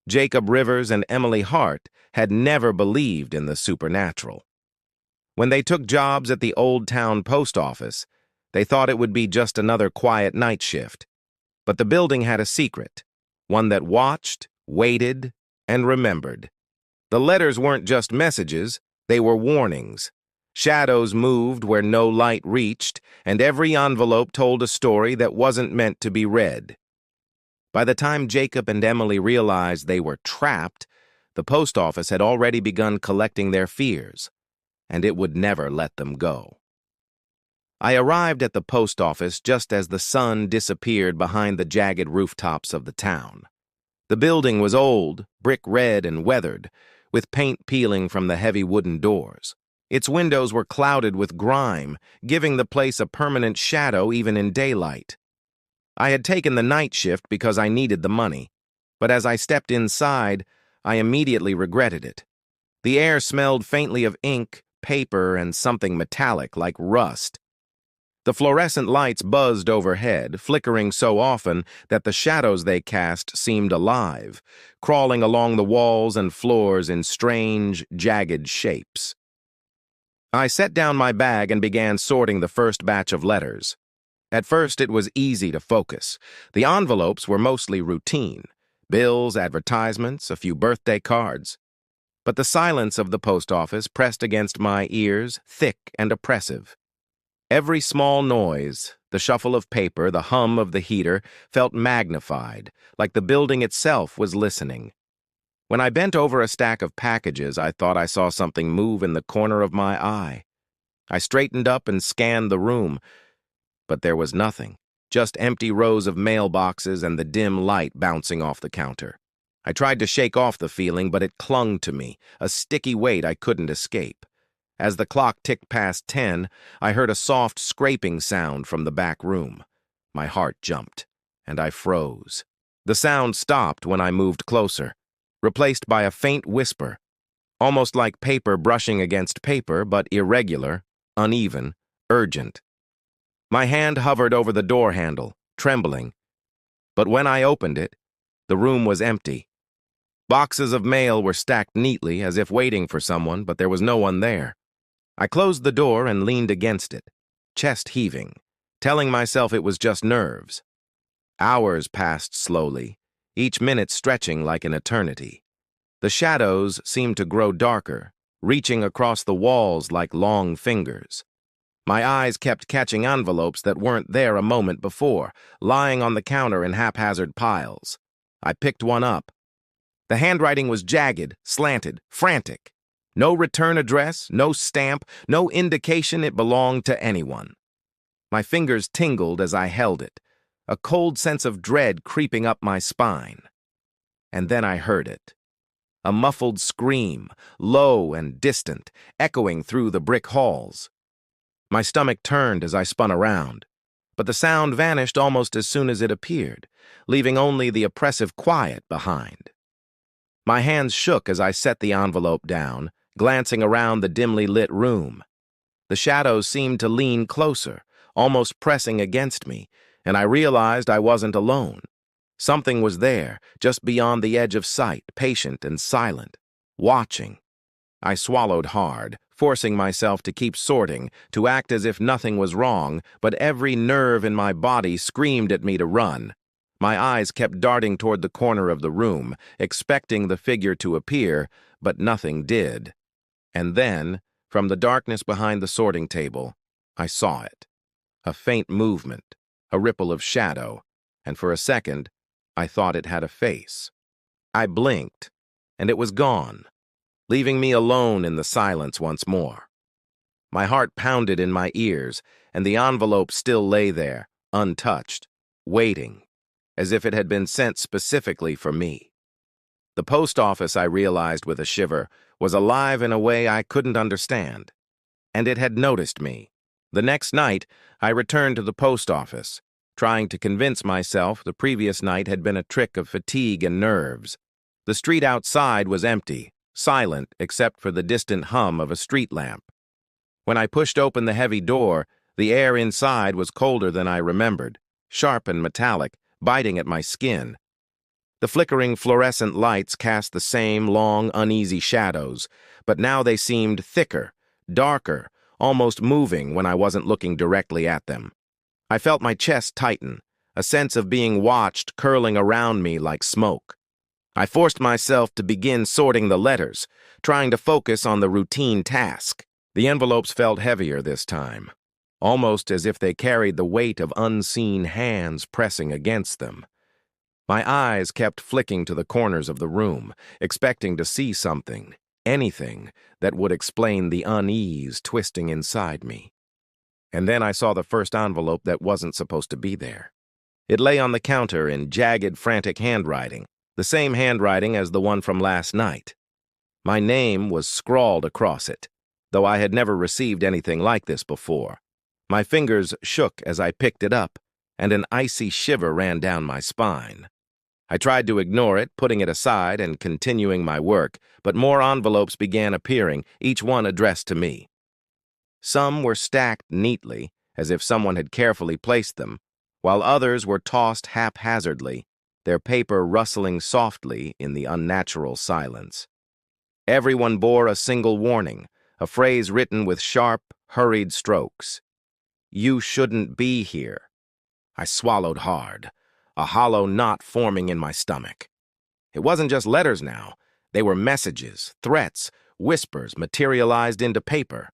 Jacob Rivers and Emily Hart had never believed in the supernatural. When they took jobs at the Old Town Post Office, they thought it would be just another quiet night shift. But the building had a secret, one that watched, waited, and remembered. The letters weren't just messages, they were warnings. Shadows moved where no light reached, and every envelope told a story that wasn't meant to be read. By the time Jacob and Emily realized they were trapped, the post office had already begun collecting their fears, and it would never let them go. I arrived at the post office just as the sun disappeared behind the jagged rooftops of the town. The building was old, brick red and weathered, with paint peeling from the heavy wooden doors. Its windows were clouded with grime, giving the place a permanent shadow even in daylight. I had taken the night shift because I needed the money, but as I stepped inside, I immediately regretted it. The air smelled faintly of ink, paper, and something metallic like rust. The fluorescent lights buzzed overhead, flickering so often that the shadows they cast seemed alive, crawling along the walls and floors in strange, jagged shapes. I set down my bag and began sorting the first batch of letters. At first, it was easy to focus. The envelopes were mostly routine: bills, advertisements, a few birthday cards. But the silence of the post office pressed against my ears, thick and oppressive. Every small noise, the shuffle of paper, the hum of the heater, felt magnified, like the building itself was listening. When I bent over a stack of packages, I thought I saw something move in the corner of my eye. I straightened up and scanned the room, but there was nothing, just empty rows of mailboxes and the dim light bouncing off the counter. I tried to shake off the feeling, but it clung to me, a sticky weight I couldn't escape. As the clock ticked past 10, I heard a soft scraping sound from the back room. My heart jumped, and I froze. The sound stopped when I moved closer, replaced by a faint whisper, almost like paper brushing against paper, but irregular, uneven, urgent. My hand hovered over the door handle, trembling. But when I opened it, the room was empty. Boxes of mail were stacked neatly, as if waiting for someone, but there was no one there. I closed the door and leaned against it, chest heaving, telling myself it was just nerves. Hours passed slowly, each minute stretching like an eternity. The shadows seemed to grow darker, reaching across the walls like long fingers. My eyes kept catching envelopes that weren't there a moment before, lying on the counter in haphazard piles. I picked one up. The handwriting was jagged, slanted, frantic. No return address, no stamp, no indication it belonged to anyone. My fingers tingled as I held it, a cold sense of dread creeping up my spine. And then I heard it. A muffled scream, low and distant, echoing through the brick halls. My stomach turned as I spun around, but the sound vanished almost as soon as it appeared, leaving only the oppressive quiet behind. My hands shook as I set the envelope down, glancing around the dimly lit room. The shadows seemed to lean closer, almost pressing against me, and I realized I wasn't alone. Something was there, just beyond the edge of sight, patient and silent, watching. I swallowed hard, forcing myself to keep sorting, to act as if nothing was wrong, but every nerve in my body screamed at me to run. My eyes kept darting toward the corner of the room, expecting the figure to appear, but nothing did. And then, from the darkness behind the sorting table, I saw it. A faint movement, a ripple of shadow, and for a second, I thought it had a face. I blinked, and it was gone, leaving me alone in the silence once more. My heart pounded in my ears, and the envelope still lay there, untouched, waiting, as if it had been sent specifically for me. The post office, I realized with a shiver, was alive in a way I couldn't understand, and it had noticed me. The next night, I returned to the post office, trying to convince myself the previous night had been a trick of fatigue and nerves. The street outside was empty, silent except for the distant hum of a street lamp. When I pushed open the heavy door, the air inside was colder than I remembered, sharp and metallic, biting at my skin. The flickering fluorescent lights cast the same long, uneasy shadows, but now they seemed thicker, darker, almost moving when I wasn't looking directly at them. I felt my chest tighten, a sense of being watched curling around me like smoke. I forced myself to begin sorting the letters, trying to focus on the routine task. The envelopes felt heavier this time, almost as if they carried the weight of unseen hands pressing against them. My eyes kept flicking to the corners of the room, expecting to see something, anything, that would explain the unease twisting inside me. And then I saw the first envelope that wasn't supposed to be there. It lay on the counter in jagged, frantic handwriting, the same handwriting as the one from last night. My name was scrawled across it, though I had never received anything like this before. My fingers shook as I picked it up, and an icy shiver ran down my spine. I tried to ignore it, putting it aside and continuing my work, but more envelopes began appearing, each one addressed to me. Some were stacked neatly, as if someone had carefully placed them, while others were tossed haphazardly, their paper rustling softly in the unnatural silence. Everyone bore a single warning, a phrase written with sharp, hurried strokes. "You shouldn't be here." I swallowed hard, a hollow knot forming in my stomach. It wasn't just letters now. They were messages, threats, whispers materialized into paper.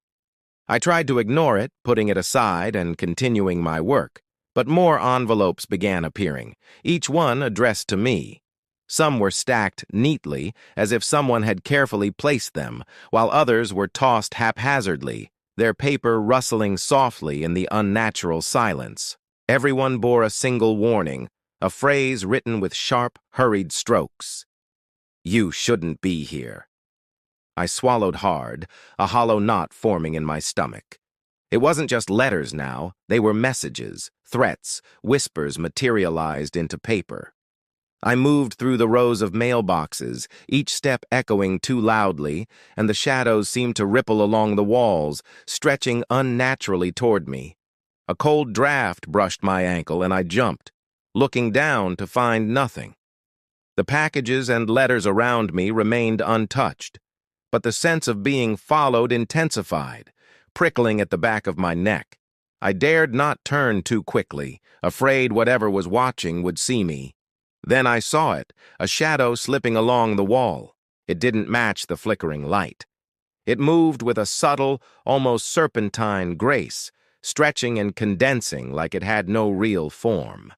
I tried to ignore it, putting it aside and continuing my work, but more envelopes began appearing, each one addressed to me. Some were stacked neatly, as if someone had carefully placed them, while others were tossed haphazardly, their paper rustling softly in the unnatural silence. Everyone bore a single warning, a phrase written with sharp, hurried strokes. "You shouldn't be here." I swallowed hard, a hollow knot forming in my stomach. It wasn't just letters now, they were messages, threats, whispers materialized into paper. I moved through the rows of mailboxes, each step echoing too loudly, and the shadows seemed to ripple along the walls, stretching unnaturally toward me. A cold draft brushed my ankle and I jumped, looking down to find nothing. The packages and letters around me remained untouched, but the sense of being followed intensified, prickling at the back of my neck. I dared not turn too quickly, afraid whatever was watching would see me. Then I saw it, a shadow slipping along the wall. It didn't match the flickering light. It moved with a subtle, almost serpentine grace, stretching and condensing like it had no real form.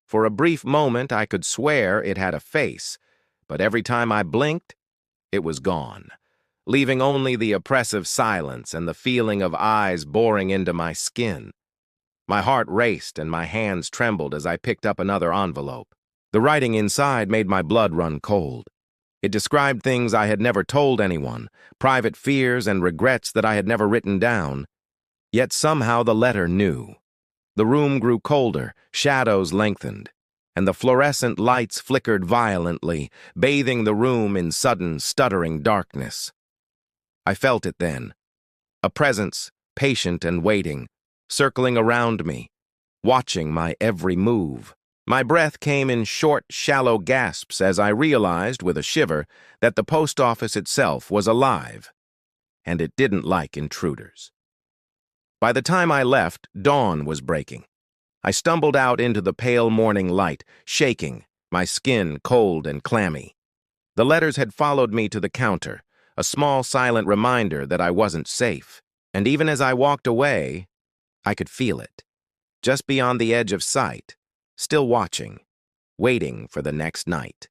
For a brief moment I could swear it had a face, but every time I blinked, it was gone, leaving only the oppressive silence and the feeling of eyes boring into my skin. My heart raced and my hands trembled as I picked up another envelope. The writing inside made my blood run cold. It described things I had never told anyone, private fears and regrets that I had never written down. Yet somehow the letter knew. The room grew colder, shadows lengthened, and the fluorescent lights flickered violently, bathing the room in sudden, stuttering darkness. I felt it then, a presence, patient and waiting, circling around me, watching my every move. My breath came in short, shallow gasps as I realized, with a shiver, that the post office itself was alive, and it didn't like intruders. By the time I left, dawn was breaking. I stumbled out into the pale morning light, shaking, my skin cold and clammy. The letters had followed me to the counter, a small silent reminder that I wasn't safe. And even as I walked away, I could feel it, just beyond the edge of sight, still watching, waiting for the next night.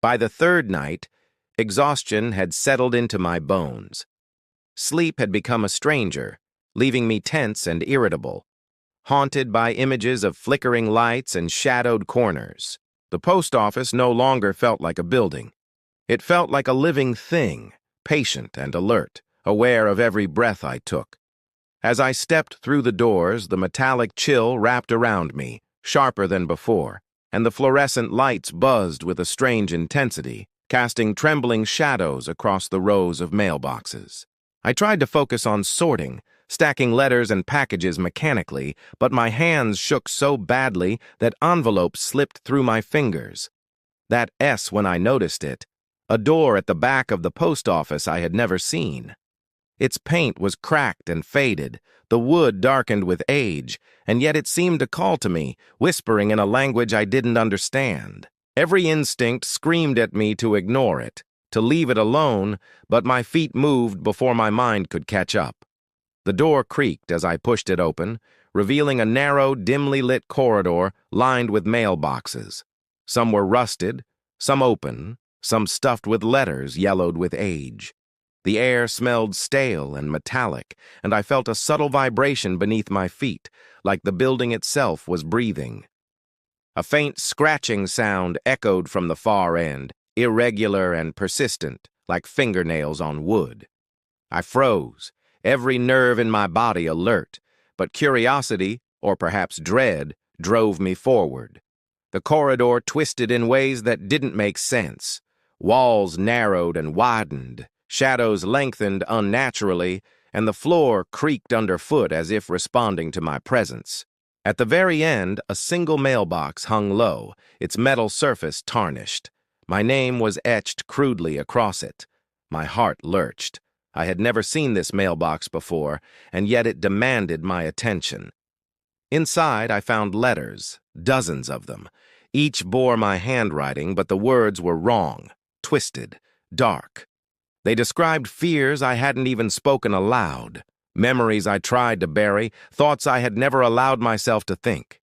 By the third night, exhaustion had settled into my bones. Sleep had become a stranger, leaving me tense and irritable, haunted by images of flickering lights and shadowed corners. The post office no longer felt like a building. It felt like a living thing, patient and alert, aware of every breath I took. As I stepped through the doors, the metallic chill wrapped around me, sharper than before, and the fluorescent lights buzzed with a strange intensity, casting trembling shadows across the rows of mailboxes. I tried to focus on sorting, stacking letters and packages mechanically, but my hands shook so badly that envelopes slipped through my fingers, That S when I noticed it, a door at the back of the post office I had never seen. Its paint was cracked and faded, the wood darkened with age, and yet it seemed to call to me, whispering in a language I didn't understand. Every instinct screamed at me to ignore it, to leave it alone, but my feet moved before my mind could catch up. The door creaked as I pushed it open, revealing a narrow, dimly lit corridor lined with mailboxes. Some were rusted, some open, some stuffed with letters yellowed with age. The air smelled stale and metallic, and I felt a subtle vibration beneath my feet, like the building itself was breathing. A faint scratching sound echoed from the far end, irregular and persistent, like fingernails on wood. I froze, every nerve in my body alert, but curiosity, or perhaps dread, drove me forward. The corridor twisted in ways that didn't make sense. Walls narrowed and widened, shadows lengthened unnaturally, and the floor creaked underfoot as if responding to my presence. At the very end, a single mailbox hung low, its metal surface tarnished. My name was etched crudely across it. My heart lurched. I had never seen this mailbox before, and yet it demanded my attention. Inside, I found letters, dozens of them. Each bore my handwriting, but the words were wrong, twisted, dark. They described fears I hadn't even spoken aloud, memories I tried to bury, thoughts I had never allowed myself to think.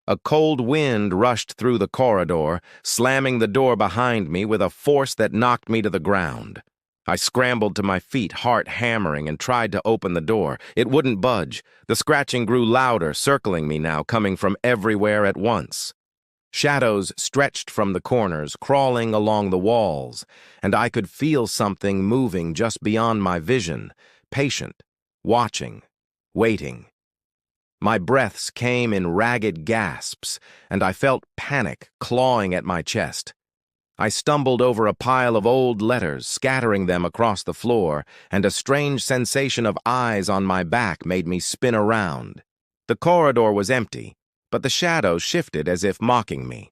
A cold wind rushed through the corridor, slamming the door behind me with a force that knocked me to the ground. I scrambled to my feet, heart hammering, and tried to open the door. It wouldn't budge. The scratching grew louder, circling me now, coming from everywhere at once. Shadows stretched from the corners, crawling along the walls, and I could feel something moving just beyond my vision, patient, watching, waiting. My breaths came in ragged gasps, and I felt panic clawing at my chest. I stumbled over a pile of old letters, scattering them across the floor, and a strange sensation of eyes on my back made me spin around. The corridor was empty, but the shadows shifted as if mocking me.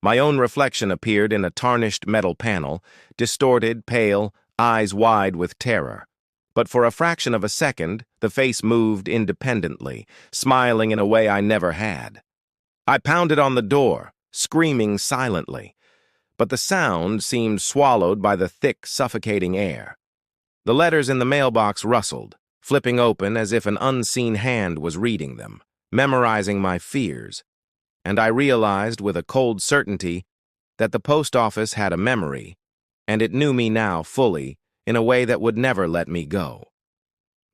My own reflection appeared in a tarnished metal panel, distorted, pale, eyes wide with terror. But for a fraction of a second, the face moved independently, smiling in a way I never had. I pounded on the door, screaming silently, but the sound seemed swallowed by the thick, suffocating air. The letters in the mailbox rustled, flipping open as if an unseen hand was reading them, memorizing my fears, and I realized with a cold certainty that the post office had a memory, and it knew me now fully in a way that would never let me go.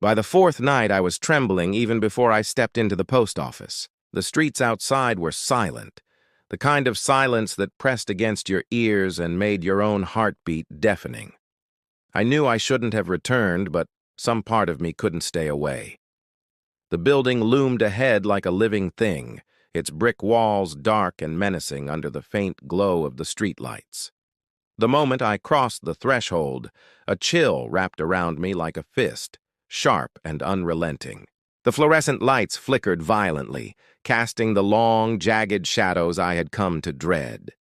By the fourth night, I was trembling even before I stepped into the post office. The streets outside were silent, the kind of silence that pressed against your ears and made your own heartbeat deafening. I knew I shouldn't have returned, but some part of me couldn't stay away. The building loomed ahead like a living thing, its brick walls dark and menacing under the faint glow of the streetlights. The moment I crossed the threshold, a chill wrapped around me like a fist, sharp and unrelenting. The fluorescent lights flickered violently, casting the long, jagged shadows I had come to dread.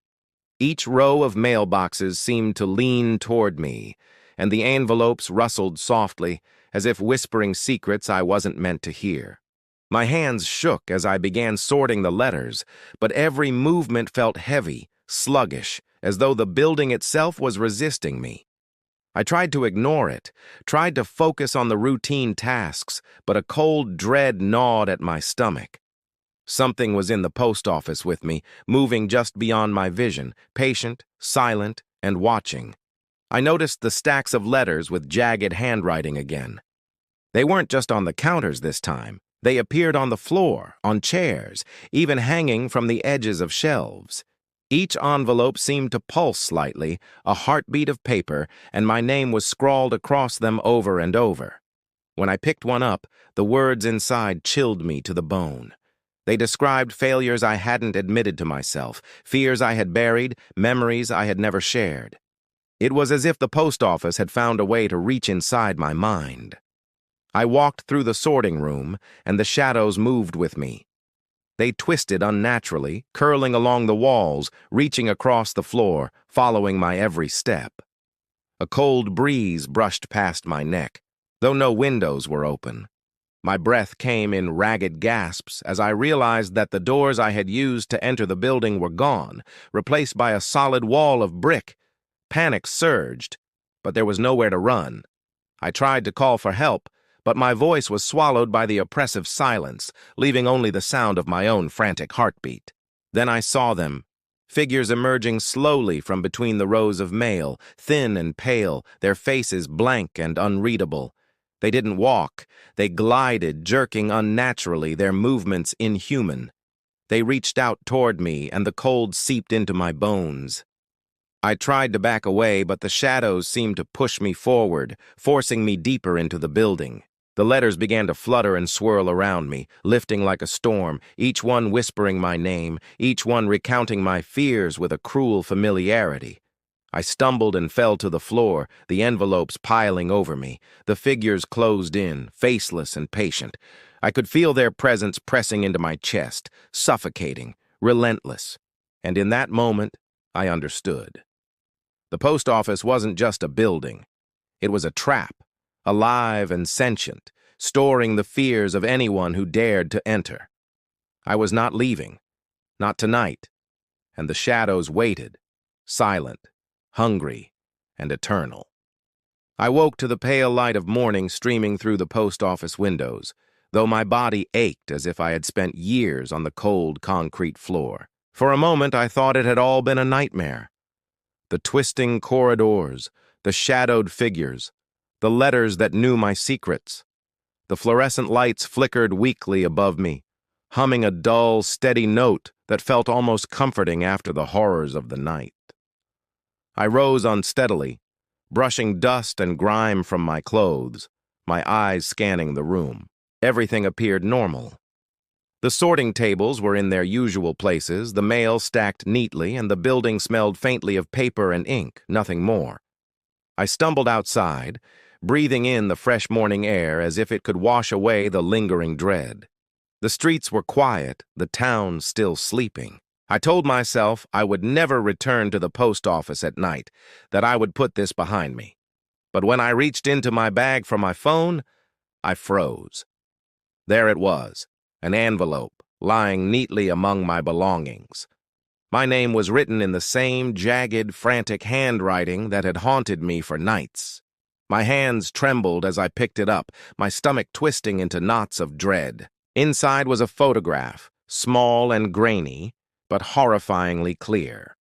Each row of mailboxes seemed to lean toward me, and the envelopes rustled softly, as if whispering secrets I wasn't meant to hear. My hands shook as I began sorting the letters, but every movement felt heavy, sluggish, as though the building itself was resisting me. I tried to ignore it, tried to focus on the routine tasks, but a cold dread gnawed at my stomach. Something was in the post office with me, moving just beyond my vision, patient, silent, and watching. I noticed the stacks of letters with jagged handwriting again. They weren't just on the counters this time. They appeared on the floor, on chairs, even hanging from the edges of shelves. Each envelope seemed to pulse slightly, a heartbeat of paper, and my name was scrawled across them over and over. When I picked one up, the words inside chilled me to the bone. They described failures I hadn't admitted to myself, fears I had buried, memories I had never shared. It was as if the post office had found a way to reach inside my mind. I walked through the sorting room, and the shadows moved with me. They twisted unnaturally, curling along the walls, reaching across the floor, following my every step. A cold breeze brushed past my neck, though no windows were open. My breath came in ragged gasps as I realized that the doors I had used to enter the building were gone, replaced by a solid wall of brick. Panic surged, but there was nowhere to run. I tried to call for help, but my voice was swallowed by the oppressive silence, leaving only the sound of my own frantic heartbeat. Then I saw them, figures emerging slowly from between the rows of mail, thin and pale, their faces blank and unreadable. They didn't walk. They glided, jerking unnaturally, their movements inhuman. They reached out toward me, and the cold seeped into my bones. I tried to back away, but the shadows seemed to push me forward, forcing me deeper into the building. The letters began to flutter and swirl around me, lifting like a storm, each one whispering my name, each one recounting my fears with a cruel familiarity. I stumbled and fell to the floor, the envelopes piling over me. The figures closed in, faceless and patient. I could feel their presence pressing into my chest, suffocating, relentless. And in that moment, I understood. The post office wasn't just a building. It was a trap, alive and sentient, storing the fears of anyone who dared to enter. I was not leaving, not tonight, and the shadows waited, silent, hungry, and eternal. I woke to the pale light of morning streaming through the post office windows, though my body ached as if I had spent years on the cold concrete floor. For a moment I thought it had all been a nightmare. The twisting corridors, the shadowed figures, the letters that knew my secrets. The fluorescent lights flickered weakly above me, humming a dull, steady note that felt almost comforting after the horrors of the night. I rose unsteadily, brushing dust and grime from my clothes, my eyes scanning the room. Everything appeared normal. The sorting tables were in their usual places, the mail stacked neatly, and the building smelled faintly of paper and ink, nothing more. I stumbled outside, breathing in the fresh morning air as if it could wash away the lingering dread. The streets were quiet, the town still sleeping. I told myself I would never return to the post office at night, that I would put this behind me. But when I reached into my bag for my phone, I froze. There it was, an envelope, lying neatly among my belongings. My name was written in the same jagged, frantic handwriting that had haunted me for nights. My hands trembled as I picked it up, my stomach twisting into knots of dread. Inside was a photograph, small and grainy, but horrifyingly clear.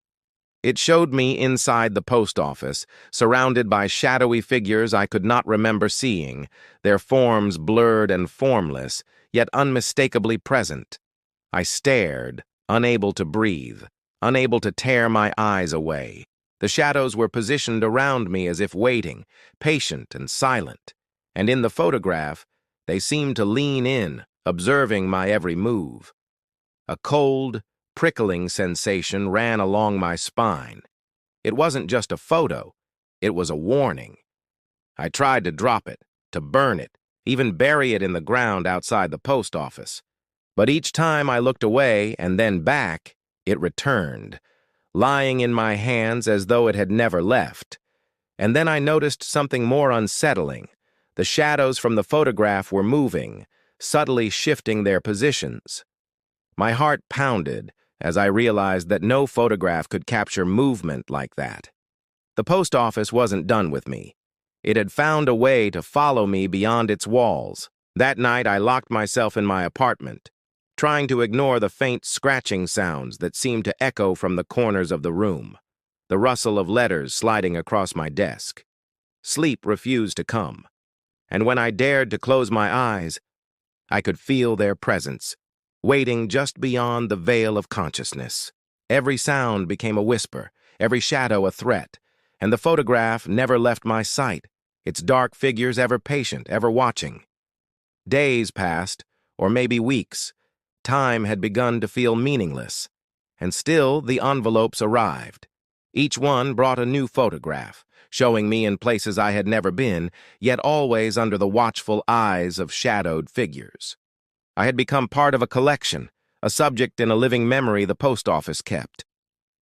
It showed me inside the post office, surrounded by shadowy figures I could not remember seeing, their forms blurred and formless, yet unmistakably present. I stared, unable to breathe, unable to tear my eyes away. The shadows were positioned around me as if waiting, patient and silent, and in the photograph, they seemed to lean in, observing my every move. A cold, prickling sensation ran along my spine. It wasn't just a photo, it was a warning. I tried to drop it, to burn it, even bury it in the ground outside the post office. But each time I looked away and then back, it returned, lying in my hands as though it had never left. And then I noticed something more unsettling. The shadows from the photograph were moving, subtly shifting their positions. My heart pounded as I realized that no photograph could capture movement like that. The post office wasn't done with me. It had found a way to follow me beyond its walls. That night I locked myself in my apartment, trying to ignore the faint scratching sounds that seemed to echo from the corners of the room, the rustle of letters sliding across my desk. Sleep refused to come, and when I dared to close my eyes, I could feel their presence, waiting just beyond the veil of consciousness. Every sound became a whisper, every shadow a threat, and the photograph never left my sight, its dark figures ever patient, ever watching. Days passed, or maybe weeks. Time had begun to feel meaningless, and still the envelopes arrived. Each one brought a new photograph, showing me in places I had never been, yet always under the watchful eyes of shadowed figures. I had become part of a collection, a subject in a living memory the post office kept.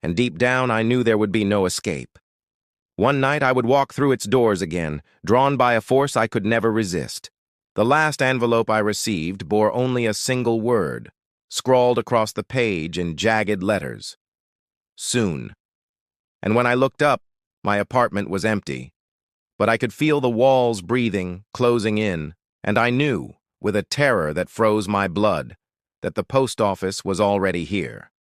And deep down, I knew there would be no escape. One night, I would walk through its doors again, drawn by a force I could never resist. The last envelope I received bore only a single word, scrawled across the page in jagged letters. Soon. And when I looked up, my apartment was empty. But I could feel the walls breathing, closing in, and I knew, with a terror that froze my blood, that the post office was already here.